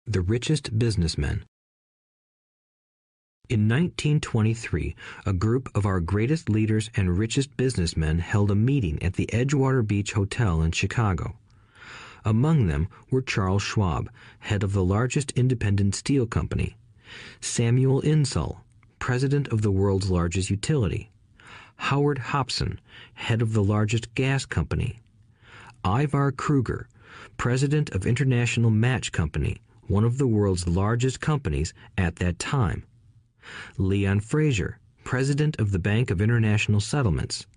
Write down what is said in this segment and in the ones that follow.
The richest businessmen. In 1923, a group of our greatest leaders and richest businessmen held a meeting at the Edgewater Beach Hotel in Chicago. Among them were Charles Schwab, head of the largest independent steel company; Samuel Insull, president of the world's largest utility; Howard Hobson, head of the largest gas company; Ivar Kruger, president of International Match Company, one of the world's largest companies at that time; Leon Fraser, president of the Bank of International Settlements;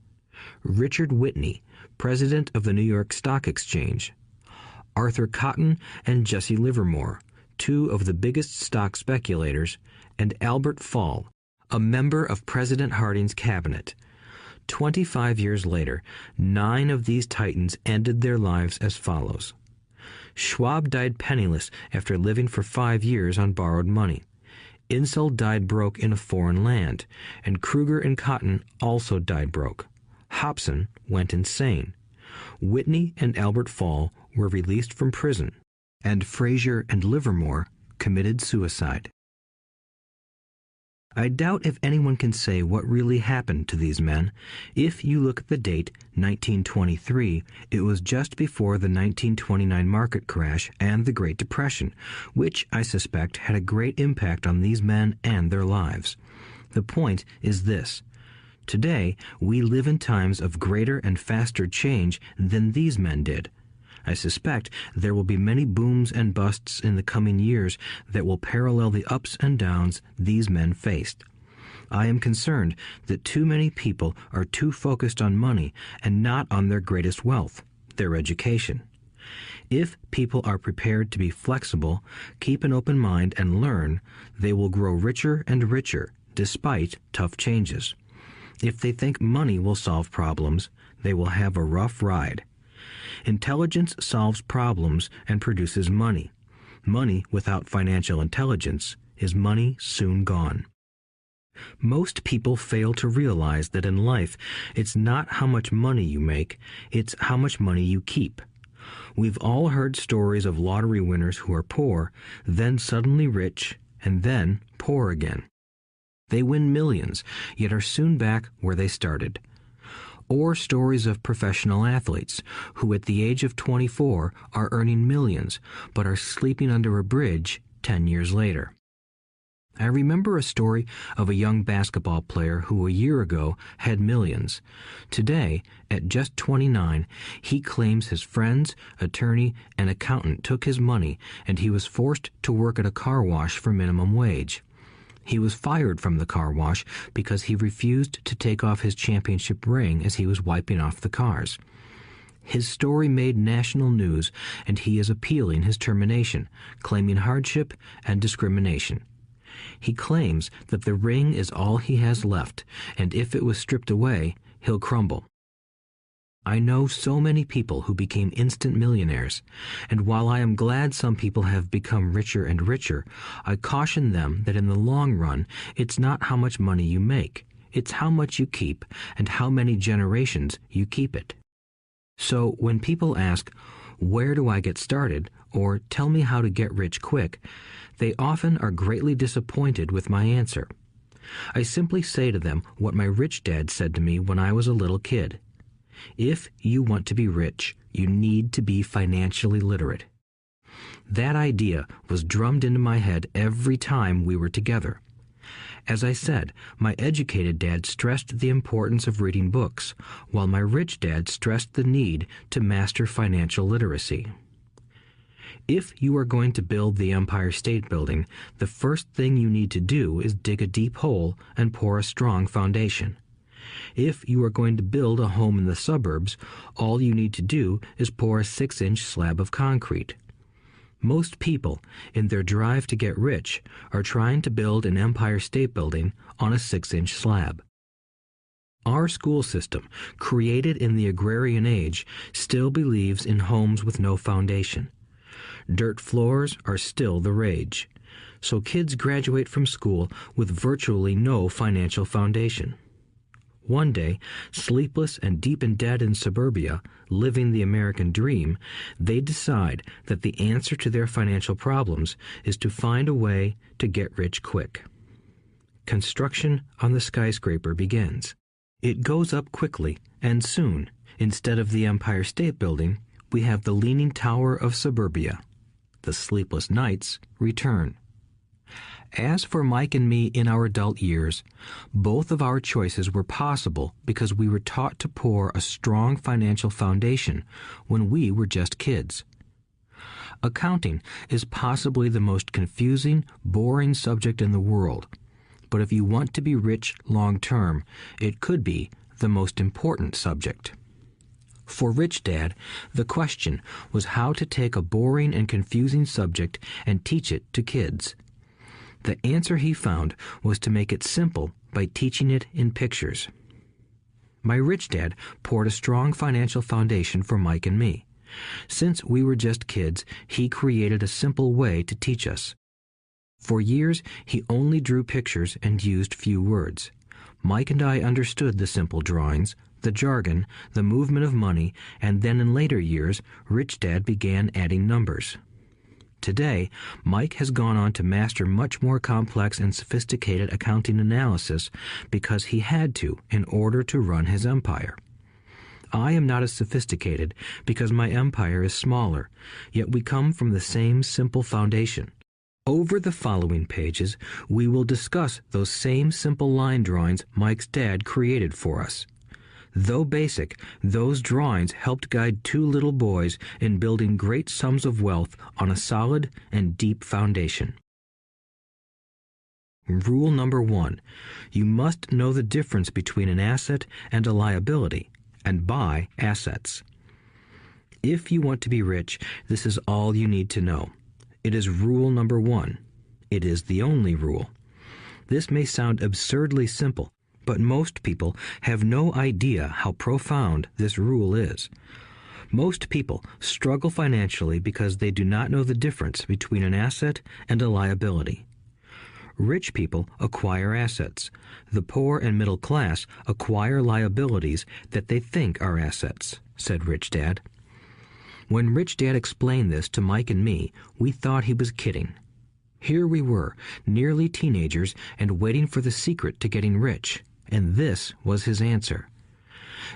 Richard Whitney, president of the New York Stock Exchange; Arthur Cotton and Jesse Livermore, two of the biggest stock speculators; and Albert Fall, a member of President Harding's cabinet. 25 years later, 9 of these titans ended their lives as follows. Schwab died penniless after living for 5 years on borrowed money. Insull died broke in a foreign land, and Kruger and Cotton also died broke. Hobson went insane. Whitney and Albert Fall were released from prison, and Fraser and Livermore committed suicide. I doubt if anyone can say what really happened to these men. If you look at the date, 1923, it was just before the 1929 market crash and the Great Depression, which I suspect had a great impact on these men and their lives. The point is this. Today, we live in times of greater and faster change than these men did. I suspect there will be many booms and busts in the coming years that will parallel the ups and downs these men faced. I am concerned that too many people are too focused on money and not on their greatest wealth, their education. If people are prepared to be flexible, keep an open mind, and learn, they will grow richer and richer despite tough changes. If they think money will solve problems, they will have a rough ride. Intelligence solves problems and produces money. Money without financial intelligence is money soon gone. Most people fail to realize that in life, it's not how much money you make, it's how much money you keep. We've all heard stories of lottery winners who are poor, then suddenly rich, and then poor again. They win millions, yet are soon back where they started. Or stories of professional athletes who at the age of 24 are earning millions but are sleeping under a bridge 10 years later. I remember a story of a young basketball player who a year ago had millions. Today, at just 29, he claims his friends, attorney, and accountant took his money and he was forced to work at a car wash for minimum wage. He was fired from the car wash because he refused to take off his championship ring as he was wiping off the cars. His story made national news, and he is appealing his termination, claiming hardship and discrimination. He claims that the ring is all he has left, and if it was stripped away, he'll crumble. I know so many people who became instant millionaires, and while I am glad some people have become richer and richer, I caution them that in the long run, it's not how much money you make, it's how much you keep and how many generations you keep it. So when people ask, "Where do I get started?" or "Tell me how to get rich quick," they often are greatly disappointed with my answer. I simply say to them what my rich dad said to me when I was a little kid. If you want to be rich, you need to be financially literate. That idea was drummed into my head every time we were together. As I said, my educated dad stressed the importance of reading books, while my rich dad stressed the need to master financial literacy. If you are going to build the Empire State Building, the first thing you need to do is dig a deep hole and pour a strong foundation. If you are going to build a home in the suburbs, all you need to do is pour a 6-inch slab of concrete. Most people, in their drive to get rich, are trying to build an Empire State Building on a 6-inch slab. Our school system, created in the agrarian age, still believes in homes with no foundation. Dirt floors are still the rage. So kids graduate from school with virtually no financial foundation. One day, sleepless and deep in debt in suburbia, living the American dream, they decide that the answer to their financial problems is to find a way to get rich quick. Construction on the skyscraper begins. It goes up quickly, and soon, instead of the Empire State Building, we have the Leaning Tower of suburbia. The sleepless nights return. As for Mike and me in our adult years, both of our choices were possible because we were taught to pour a strong financial foundation when we were just kids. Accounting is possibly the most confusing, boring subject in the world, but if you want to be rich long term, it could be the most important subject. For Rich Dad, the question was how to take a boring and confusing subject and teach it to kids. The answer he found was to make it simple by teaching it in pictures. My rich dad poured a strong financial foundation for Mike and me. Since we were just kids, he created a simple way to teach us. For years, he only drew pictures and used few words. Mike and I understood the simple drawings, the jargon, the movement of money, and then in later years, Rich Dad began adding numbers. Today, Mike has gone on to master much more complex and sophisticated accounting analysis because he had to in order to run his empire. I am not as sophisticated because my empire is smaller, yet we come from the same simple foundation. Over the following pages, we will discuss those same simple line drawings Mike's dad created for us. Though basic, those drawings helped guide two little boys in building great sums of wealth on a solid and deep foundation. Rule number 1. You must know the difference between an asset and a liability, and buy assets. If you want to be rich, this is all you need to know. It is rule number 1. It is the only rule. This may sound absurdly simple, but most people have no idea how profound this rule is. Most people struggle financially because they do not know the difference between an asset and a liability. Rich people acquire assets. The poor and middle class acquire liabilities that they think are assets, said Rich Dad. When Rich Dad explained this to Mike and me, we thought he was kidding. Here we were, nearly teenagers, and waiting for the secret to getting rich. And this was his answer.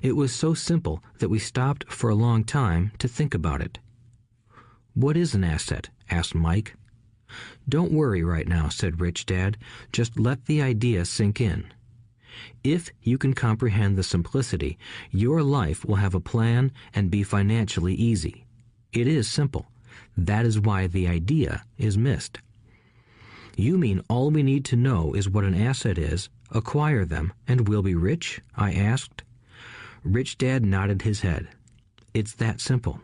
It was so simple that we stopped for a long time to think about it. "What is an asset?" asked Mike. "Don't worry right now," said Rich Dad. "Just let the idea sink in. If you can comprehend the simplicity, your life will have a plan and be financially easy. It is simple. That is why the idea is missed." "You mean all we need to know is what an asset is, acquire them, and we'll be rich?" I asked. Rich Dad nodded his head. "It's that simple."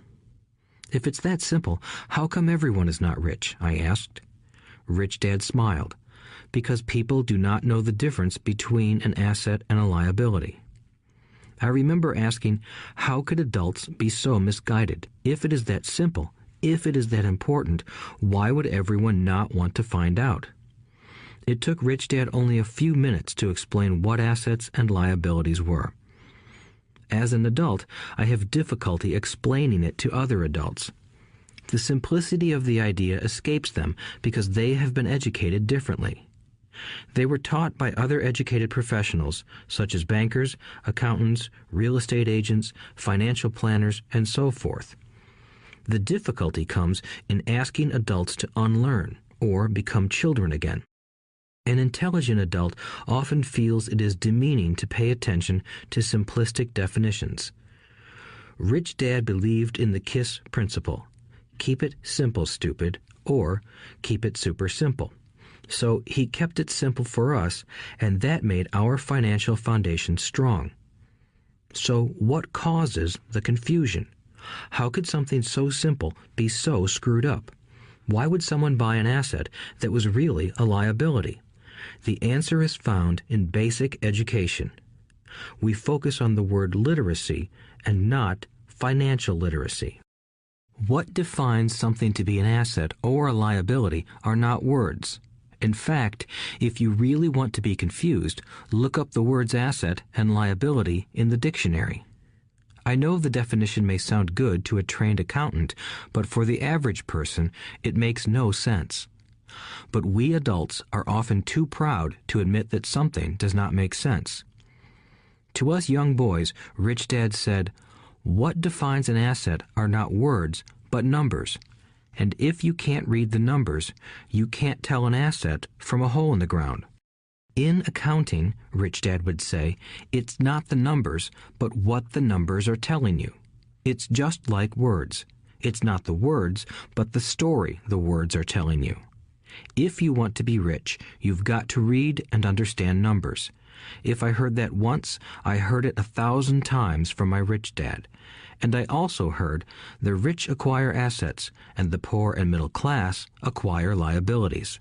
"If it's that simple, how come everyone is not rich?" I asked. Rich Dad smiled. "Because people do not know the difference between an asset and a liability." I remember asking, how could adults be so misguided? If it is that simple, if it is that important, why would everyone not want to find out? It took Rich Dad only a few minutes to explain what assets and liabilities were. As an adult, I have difficulty explaining it to other adults. The simplicity of the idea escapes them because they have been educated differently. They were taught by other educated professionals, such as bankers, accountants, real estate agents, financial planners, and so forth. The difficulty comes in asking adults to unlearn or become children again. An intelligent adult often feels it is demeaning to pay attention to simplistic definitions. Rich Dad believed in the KISS principle. Keep it simple, stupid, or keep it super simple. So he kept it simple for us, and that made our financial foundation strong. So what causes the confusion? How could something so simple be so screwed up? Why would someone buy an asset that was really a liability? The answer is found in basic education. We focus on the word literacy and not financial literacy. What defines something to be an asset or a liability are not words. In fact, if you really want to be confused, look up the words asset and liability in the dictionary. I know the definition may sound good to a trained accountant, but for the average person, it makes no sense. But we adults are often too proud to admit that something does not make sense. To us young boys, Rich Dad said, "What defines an asset are not words, but numbers. And if you can't read the numbers, you can't tell an asset from a hole in the ground." In accounting, Rich Dad would say, it's not the numbers, but what the numbers are telling you. It's just like words. It's not the words, but the story the words are telling you. If you want to be rich, you've got to read and understand numbers. If I heard that once, I heard it 1,000 times from my rich dad. And I also heard the rich acquire assets and the poor and middle class acquire liabilities.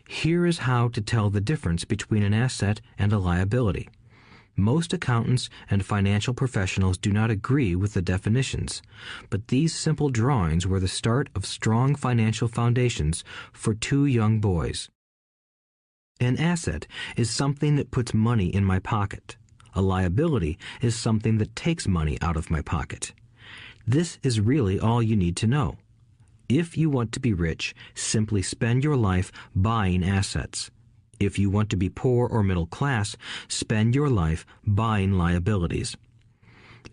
Here is how to tell the difference between an asset and a liability. Most accountants and financial professionals do not agree with the definitions, but these simple drawings were the start of strong financial foundations for two young boys. An asset is something that puts money in my pocket. A liability is something that takes money out of my pocket. This is really all you need to know. If you want to be rich, simply spend your life buying assets. If you want to be poor or middle class, spend your life buying liabilities.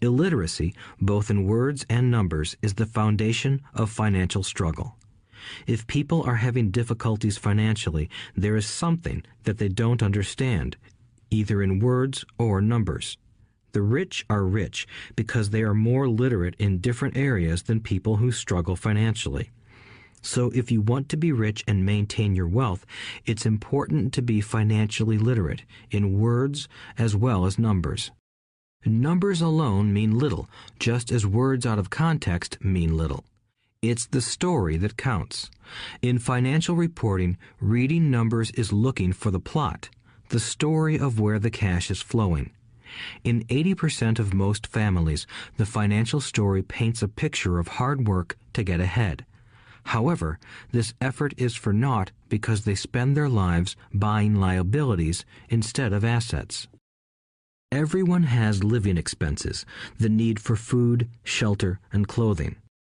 Illiteracy, both in words and numbers, is the foundation of financial struggle. If people are having difficulties financially, there is something that they don't understand, either in words or numbers. The rich are rich because they are more literate in different areas than people who struggle financially. So if you want to be rich and maintain your wealth, it's important to be financially literate in words as well as numbers. Numbers alone mean little, just as words out of context mean little. It's the story that counts. In financial reporting, reading numbers is looking for the plot, the story of where the cash is flowing. In 80% of most families, the financial story paints a picture of hard work to get ahead. However, this effort is for naught because they spend their lives buying liabilities instead of assets. Everyone has living expenses, the need for food, shelter, and clothing.